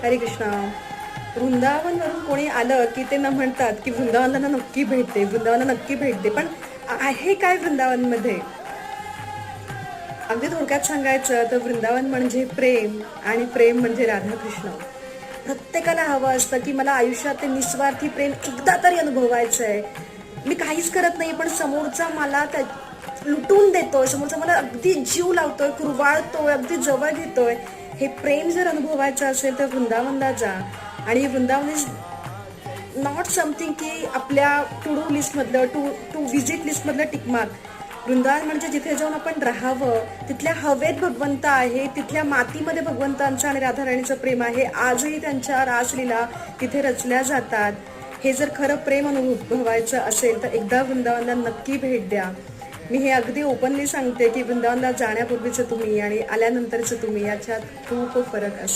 हरे कृष्णा. वृंदावनवरून कोणी आलं की ते ना म्हणतात की वृंदावनाला नक्की भेट दे, वृंदावनाला नक्की भेट दे. पण आहे काय वृंदावनमध्ये? अगदी थोडक्यात सांगायचं तर वृंदावन म्हणजे प्रेम, आणि प्रेम म्हणजे राधाकृष्ण. प्रत्येकाला हवं असतं की मला आयुष्यात ते निस्वार्थी प्रेम एकदा तरी अनुभवायचं आहे. मी काहीच करत नाही पण समोरचा मला त्या लुटून देतोय, समोरचा मला अगदी जीव लावतोय, कुरवाळतोय, अगदी जवळ घेतोय. हे प्रेम जर अनुभवायचं असेल तर वृंदावनला जा. आणि वृंदावन इज नॉट समथिंग की आपल्या टू डू लिस्टमधलं, टू विजिट लिस्टमधलं टिकमार्क. वृंदावन म्हणजे जिथे जाऊन आपण राहावं, तिथल्या हवेत भगवंत आहे, तिथल्या मातीमध्ये भगवंतांचं आणि राधाराणीचं प्रेम आहे. आजही त्यांच्या रासलीला तिथे रचल्या जातात. हे जर खरं प्रेम अनुभवायचं असेल तर एकदा वृंदावनला नक्की भेट द्या. मी हे अगदी ओपनली सांगते की वृंदावनला जाण्यापूर्वीचं तुम्ही आणि आल्यानंतरचं तुम्ही याच्यात खूप फरक असेल.